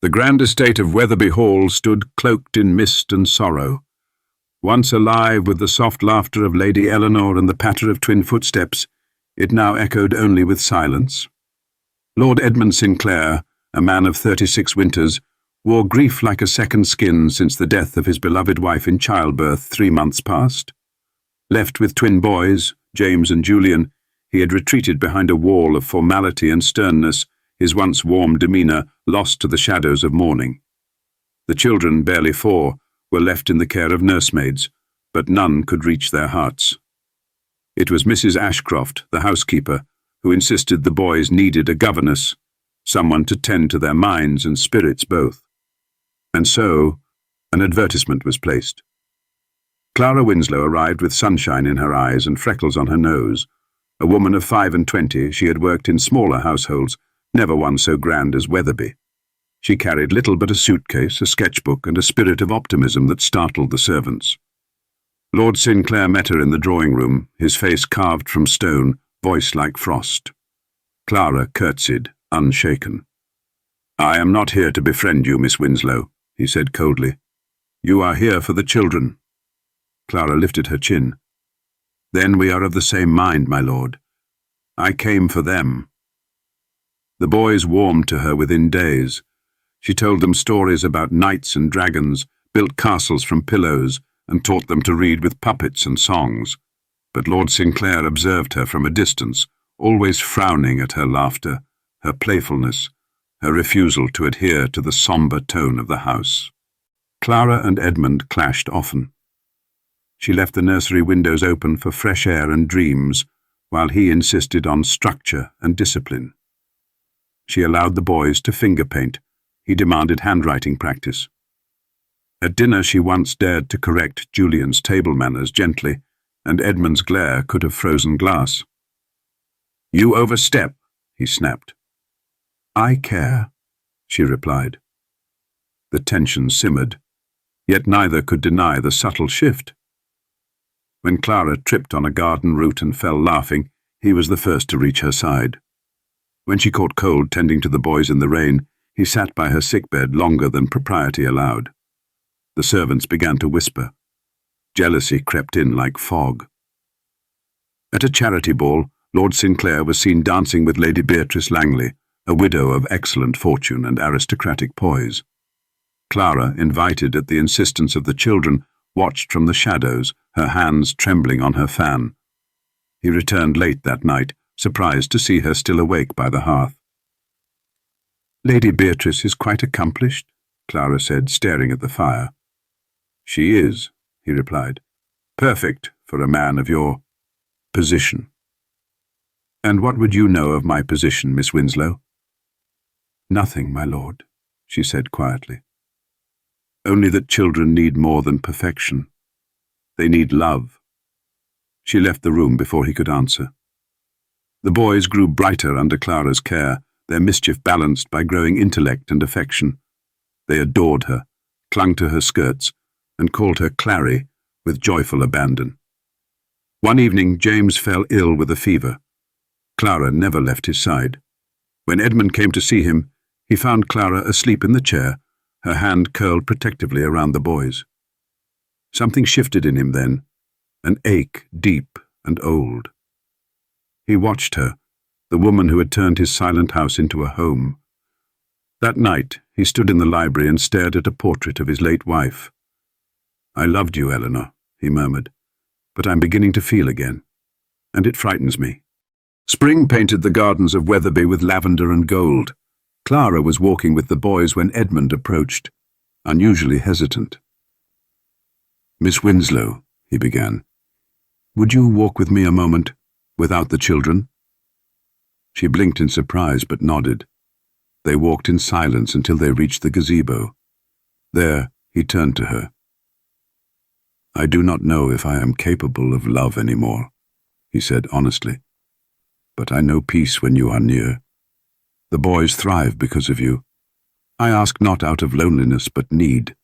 The grand estate of Wetherby Hall stood cloaked in mist and sorrow. Once alive with the soft laughter of Lady Eleanor and the patter of twin footsteps, it now echoed only with silence. Lord Edmund Sinclair, a man of 36 winters, wore grief like a second skin since the death of his beloved wife in childbirth 3 months past. Left with twin boys, James and Julian, he had retreated behind a wall of formality and sternness, his once warm demeanour lost to the shadows of mourning. The children, barely 4, were left in the care of nursemaids, but none could reach their hearts. It was Mrs. Ashcroft, the housekeeper, who insisted the boys needed a governess, someone to tend to their minds and spirits both. And so, an advertisement was placed. Clara Winslow arrived with sunshine in her eyes and freckles on her nose. A woman of 25, she had worked in smaller households, never one so grand as Wetherby. She carried little but a suitcase, a sketchbook, and a spirit of optimism that startled the servants. Lord Sinclair met her in the drawing-room, his face carved from stone, voice like frost. Clara curtsied, unshaken. "I am not here to befriend you, Miss Winslow," he said coldly. "You are here for the children." Clara lifted her chin. "Then we are of the same mind, my lord. I came for them." The boys warmed to her within days. She told them stories about knights and dragons, built castles from pillows, and taught them to read with puppets and songs. But Lord Sinclair observed her from a distance, always frowning at her laughter, her playfulness, her refusal to adhere to the sombre tone of the house. Clara and Edmund clashed often. She left the nursery windows open for fresh air and dreams, while he insisted on structure and discipline. She allowed the boys to finger paint. He demanded handwriting practice. At dinner she once dared to correct Julian's table manners gently, and Edmund's glare could have frozen glass. "You overstep," he snapped. "I care," she replied. The tension simmered, yet neither could deny the subtle shift. When Clara tripped on a garden root and fell laughing, he was the first to reach her side. When she caught cold tending to the boys in the rain, he sat by her sickbed longer than propriety allowed. The servants began to whisper. Jealousy crept in like fog. At a charity ball, Lord Sinclair was seen dancing with Lady Beatrice Langley, a widow of excellent fortune and aristocratic poise. Clara, invited at the insistence of the children, watched from the shadows, her hands trembling on her fan. He returned late that night, surprised to see her still awake by the hearth. "Lady Beatrice is quite accomplished," Clara said, staring at the fire. "She is," he replied. "Perfect for a man of your position." "And what would you know of my position, Miss Winslow?" "Nothing, my lord," she said quietly. "Only that children need more than perfection. They need love." She left the room before he could answer. The boys grew brighter under Clara's care, their mischief balanced by growing intellect and affection. They adored her, clung to her skirts, and called her Clary with joyful abandon. One evening James fell ill with a fever. Clara never left his side. When Edmund came to see him, he found Clara asleep in the chair, her hand curled protectively around the boys. Something shifted in him then, an ache deep and old. He watched her, the woman who had turned his silent house into a home. That night he stood in the library and stared at a portrait of his late wife. "I loved you, Eleanor," he murmured, "but I'm beginning to feel again, and it frightens me." Spring painted the gardens of Wetherby with lavender and gold. Clara was walking with the boys when Edmund approached, unusually hesitant. "Miss Winslow," he began, "would you walk with me a moment, without the children?" She blinked in surprise but nodded. They walked in silence until they reached the gazebo. There, he turned to her. "I do not know if I am capable of love anymore," he said honestly. "But I know peace when you are near. The boys thrive because of you. I ask not out of loneliness but need.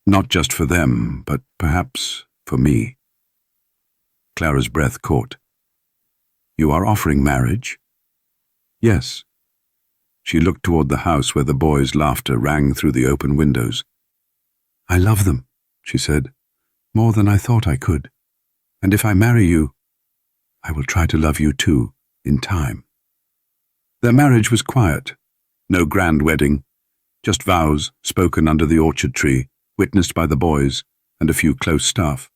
Not just for them, but perhaps for me." Clara's breath caught. "You are offering marriage?" "Yes." She looked toward the house where the boys' laughter rang through the open windows. "I love them," she said, "more than I thought I could. And if I marry you, I will try to love you too, in time." Their marriage was quiet. No grand wedding, just vows spoken under the orchard tree, witnessed by the boys and a few close staff.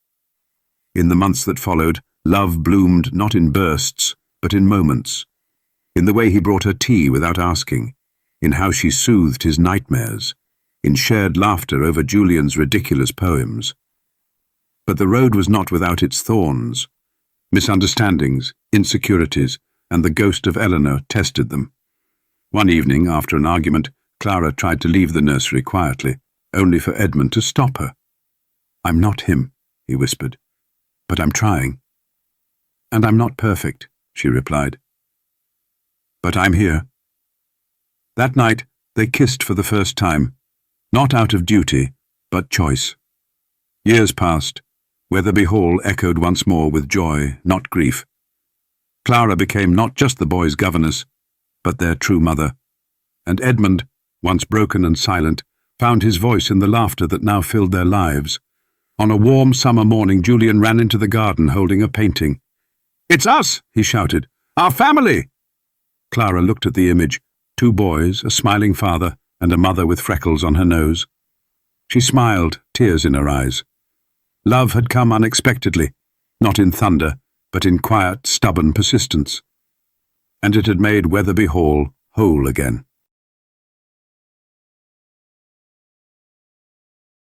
In the months that followed, love bloomed not in bursts, but in moments. In the way he brought her tea without asking, in how she soothed his nightmares, in shared laughter over Julian's ridiculous poems. But the road was not without its thorns. Misunderstandings, insecurities, and the ghost of Eleanor tested them. One evening, after an argument, Clara tried to leave the nursery quietly, only for Edmund to stop her. "I'm not him," he whispered, "but I'm trying." "And I'm not perfect," she replied. "But I'm here." That night, they kissed for the first time, not out of duty, but choice. Years passed. Weatherby Hall echoed once more with joy, not grief. Clara became not just the boys' governess, but their true mother. And Edmund, once broken and silent, found his voice in the laughter that now filled their lives. On a warm summer morning, Julian ran into the garden holding a painting. "It's us!" he shouted. "Our family!" Clara looked at the image, 2 boys, a smiling father, and a mother with freckles on her nose. She smiled, tears in her eyes. Love had come unexpectedly, not in thunder, but in quiet, stubborn persistence. And it had made Weatherby Hall whole again.